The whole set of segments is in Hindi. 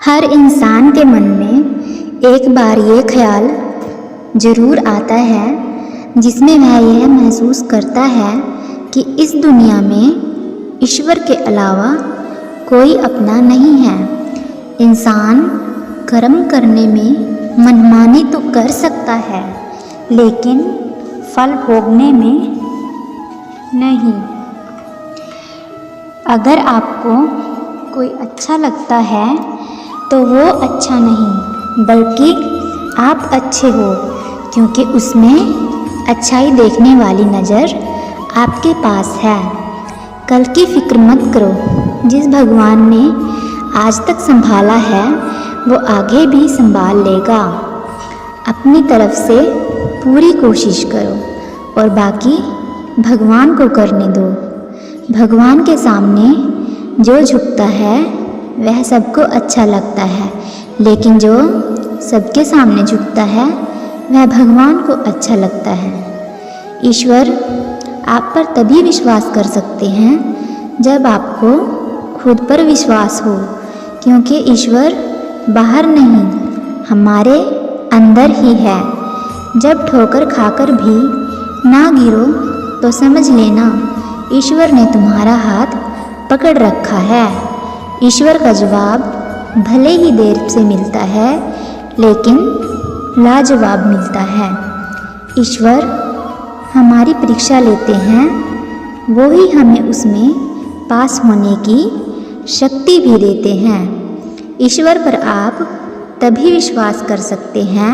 हर इंसान के मन में एक बार ये ख्याल ज़रूर आता है जिसमें वह यह महसूस करता है कि इस दुनिया में ईश्वर के अलावा कोई अपना नहीं है। इंसान कर्म करने में मनमानी तो कर सकता है, लेकिन फल भोगने में नहीं। अगर आपको कोई अच्छा लगता है तो वो अच्छा नहीं, बल्कि आप अच्छे हो, क्योंकि उसमें अच्छाई देखने वाली नज़र आपके पास है। कल की फिक्र मत करो, जिस भगवान ने आज तक संभाला है वो आगे भी संभाल लेगा। अपनी तरफ से पूरी कोशिश करो और बाकी भगवान को करने दो। भगवान के सामने जो झुकता है वह सबको अच्छा लगता है, लेकिन जो सबके सामने झुकता है वह भगवान को अच्छा लगता है। ईश्वर आप पर तभी विश्वास कर सकते हैं जब आपको खुद पर विश्वास हो, क्योंकि ईश्वर बाहर नहीं, हमारे अंदर ही है। जब ठोकर खाकर भी ना गिरो तो समझ लेना ईश्वर ने तुम्हारा हाथ पकड़ रखा है। ईश्वर का जवाब भले ही देर से मिलता है, लेकिन लाजवाब मिलता है। ईश्वर हमारी परीक्षा लेते हैं, वो ही हमें उसमें पास होने की शक्ति भी देते हैं। ईश्वर पर आप तभी विश्वास कर सकते हैं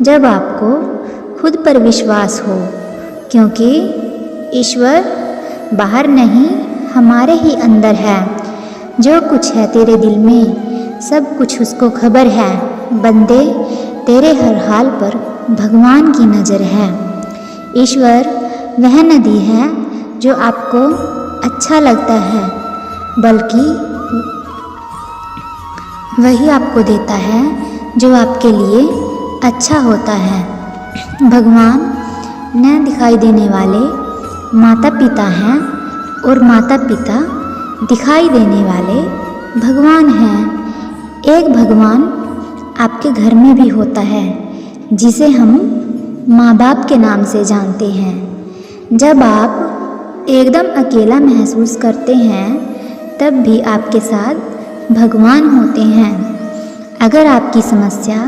जब आपको खुद पर विश्वास हो, क्योंकि ईश्वर बाहर नहीं, हमारे ही अंदर है। जो कुछ है तेरे दिल में सब कुछ उसको खबर है। बंदे तेरे हर हाल पर भगवान की नज़र है। ईश्वर वह नदी है जो आपको अच्छा लगता है, बल्कि वही आपको देता है जो आपके लिए अच्छा होता है। भगवान न दिखाई देने वाले माता पिता हैं और माता पिता दिखाई देने वाले भगवान हैं। एक भगवान आपके घर में भी होता है, जिसे हम माँ बाप के नाम से जानते हैं। जब आप एकदम अकेला महसूस करते हैं, तब भी आपके साथ भगवान होते हैं। अगर आपकी समस्या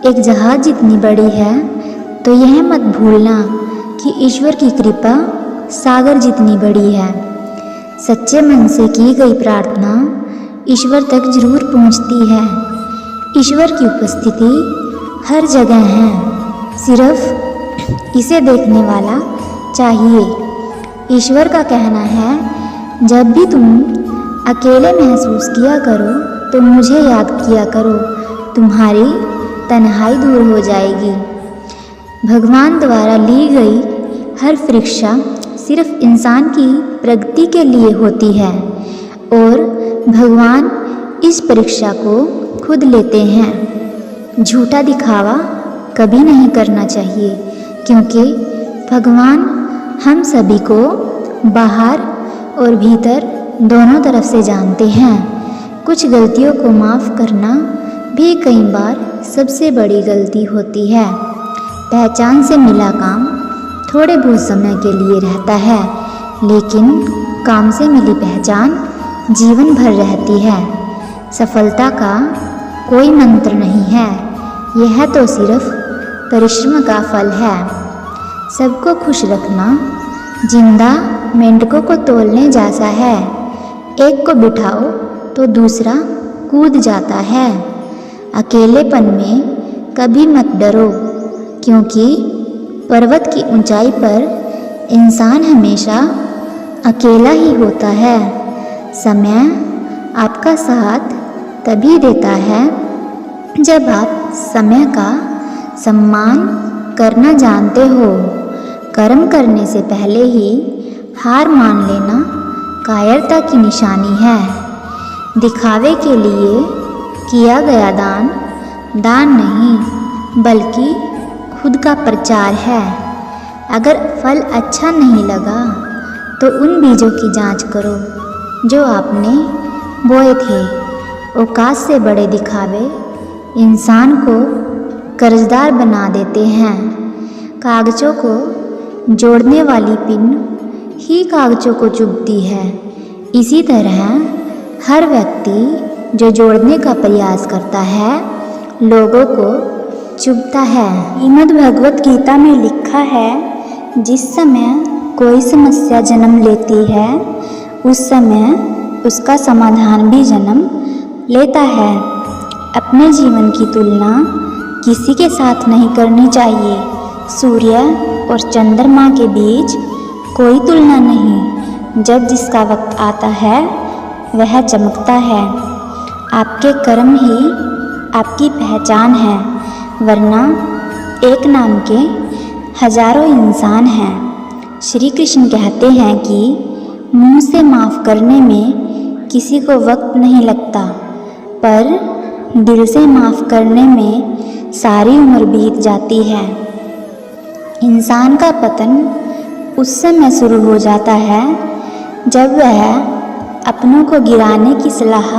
एक जहाज जितनी बड़ी है, तो यह मत भूलना कि ईश्वर की कृपा सागर जितनी बड़ी है। सच्चे मन से की गई प्रार्थना ईश्वर तक जरूर पहुंचती है। ईश्वर की उपस्थिति हर जगह है, सिर्फ इसे देखने वाला चाहिए। ईश्वर का कहना है, जब भी तुम अकेले महसूस किया करो तो मुझे याद किया करो, तुम्हारी तन्हाई दूर हो जाएगी। भगवान द्वारा ली गई हर परीक्षा सिर्फ इंसान की प्रगति के लिए होती है, और भगवान इस परीक्षा को खुद लेते हैं। झूठा दिखावा कभी नहीं करना चाहिए, क्योंकि भगवान हम सभी को बाहर और भीतर दोनों तरफ से जानते हैं। कुछ गलतियों को माफ़ करना भी कई बार सबसे बड़ी गलती होती है। पहचान से मिला काम थोड़े बहुत समय के लिए रहता है, लेकिन काम से मिली पहचान जीवन भर रहती है। सफलता का कोई मंत्र नहीं है, यह तो सिर्फ परिश्रम का फल है। सबको खुश रखना जिंदा मेंढकों को तोलने जैसा है। एक को बिठाओ तो दूसरा कूद जाता है। अकेलेपन में कभी मत डरो, क्योंकि पर्वत की ऊंचाई पर इंसान हमेशा अकेला ही होता है। समय आपका साथ तभी देता है जब आप समय का सम्मान करना जानते हो। कर्म करने से पहले ही हार मान लेना कायरता की निशानी है। दिखावे के लिए किया गया दान दान नहीं, बल्कि खुद का प्रचार है। अगर फल अच्छा नहीं लगा तो उन बीजों की जांच करो जो आपने बोए थे। औकात से बड़े दिखावे इंसान को कर्जदार बना देते हैं। कागज़ों को जोड़ने वाली पिन ही कागज़ों को चुभती है। इसी तरह हर व्यक्ति जो जोड़ने का प्रयास करता है लोगों को चुभता है। श्रीमद् भगवत गीता में लिखा है, जिस समय कोई समस्या जन्म लेती है उस समय उसका समाधान भी जन्म लेता है। अपने जीवन की तुलना किसी के साथ नहीं करनी चाहिए। सूर्य और चंद्रमा के बीच कोई तुलना नहीं। जब जिसका वक्त आता है वह चमकता है। आपके कर्म ही आपकी पहचान है, वरना एक नाम के हजारों इंसान हैं। श्री कृष्ण कहते हैं कि मुंह से माफ़ करने में किसी को वक्त नहीं लगता, पर दिल से माफ़ करने में सारी उम्र बीत जाती है। इंसान का पतन उस समय शुरू हो जाता है जब वह अपनों को गिराने की सलाह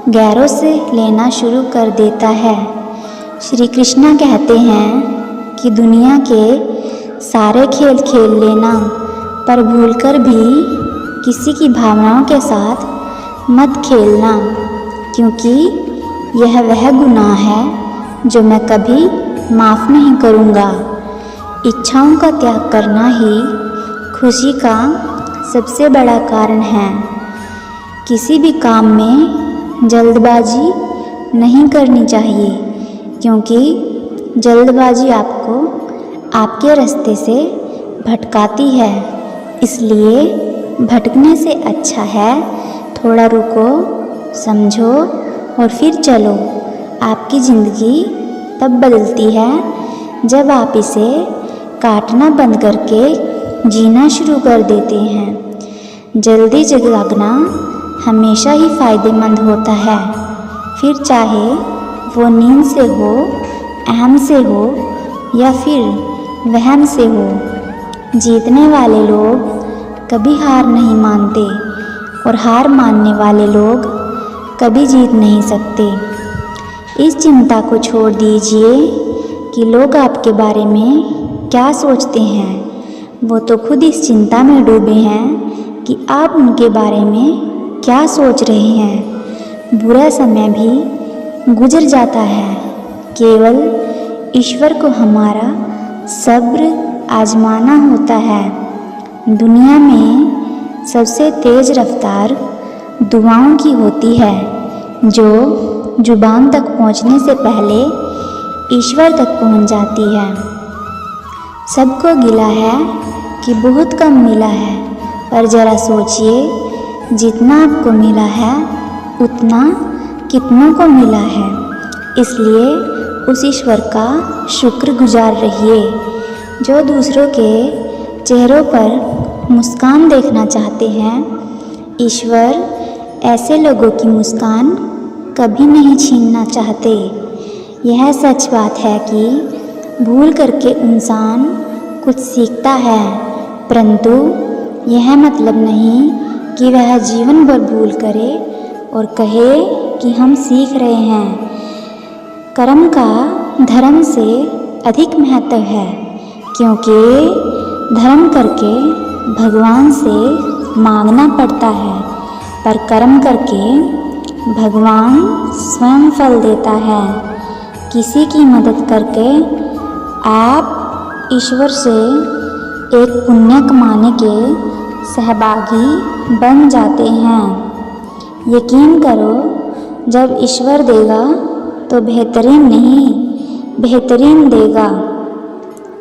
गैरों से लेना शुरू कर देता है। श्री कृष्ण कहते हैं कि दुनिया के सारे खेल खेल लेना, पर भूलकर भी किसी की भावनाओं के साथ मत खेलना, क्योंकि यह वह गुनाह है जो मैं कभी माफ़ नहीं करूँगा। इच्छाओं का त्याग करना ही खुशी का सबसे बड़ा कारण है। किसी भी काम में जल्दबाजी नहीं करनी चाहिए, क्योंकि जल्दबाजी आपको आपके रास्ते से भटकाती है। इसलिए भटकने से अच्छा है थोड़ा रुको, समझो और फिर चलो। आपकी ज़िंदगी तब बदलती है जब आप इसे काटना बंद करके जीना शुरू कर देते हैं। जल्दी जागना हमेशा ही फ़ायदेमंद होता है, फिर चाहे वो नींद से हो, अहम से हो या फिर वहम से हो। जीतने वाले लोग कभी हार नहीं मानते और हार मानने वाले लोग कभी जीत नहीं सकते। इस चिंता को छोड़ दीजिए कि लोग आपके बारे में क्या सोचते हैं। वो तो खुद इस चिंता में डूबे हैं कि आप उनके बारे में क्या सोच रहे हैं। बुरा समय भी गुजर जाता है, केवल ईश्वर को हमारा सब्र आजमाना होता है। दुनिया में सबसे तेज़ रफ्तार दुआओं की होती है, जो जुबान तक पहुंचने से पहले ईश्वर तक पहुंच जाती है। सबको गिला है कि बहुत कम मिला है, पर ज़रा सोचिए जितना आपको मिला है उतना कितनों को मिला है। इसलिए उस ईश्वर का शुक्रगुजार रहिए जो दूसरों के चेहरों पर मुस्कान देखना चाहते हैं। ईश्वर ऐसे लोगों की मुस्कान कभी नहीं छीनना चाहते। यह सच बात है कि भूल करके इंसान कुछ सीखता है, परंतु यह मतलब नहीं कि वह जीवन भर भूल करे और कहे कि हम सीख रहे हैं। कर्म का धर्म से अधिक महत्व है, क्योंकि धर्म करके भगवान से मांगना पड़ता है, पर कर्म करके भगवान स्वयं फल देता है। किसी की मदद करके आप ईश्वर से एक पुण्य कमाने के सहभागी बन जाते हैं। यकीन करो, जब ईश्वर देगा तो बेहतरीन नहीं, बेहतरीन देगा।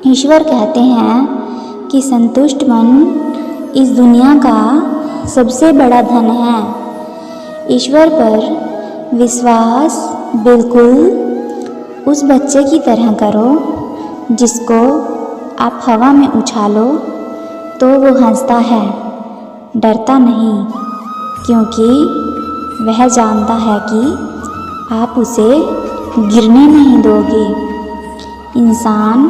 ईश्वर कहते हैं कि संतुष्ट मन इस दुनिया का सबसे बड़ा धन है। ईश्वर पर विश्वास बिल्कुल उस बच्चे की तरह करो जिसको आप हवा में उछालो तो वो हंसता है, डरता नहीं, क्योंकि वह जानता है कि आप उसे गिरने नहीं दोगे। इंसान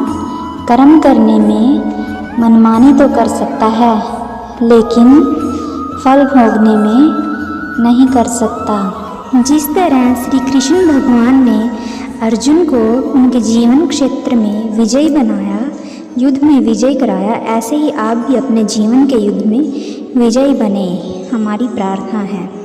कर्म करने में मनमानी तो कर सकता है, लेकिन फल भोगने में नहीं कर सकता। जिस तरह श्री कृष्ण भगवान ने अर्जुन को उनके जीवन क्षेत्र में विजयी बनाया, युद्ध में विजय कराया, ऐसे ही आप भी अपने जीवन के युद्ध में विजयी बने, हमारी प्रार्थना है।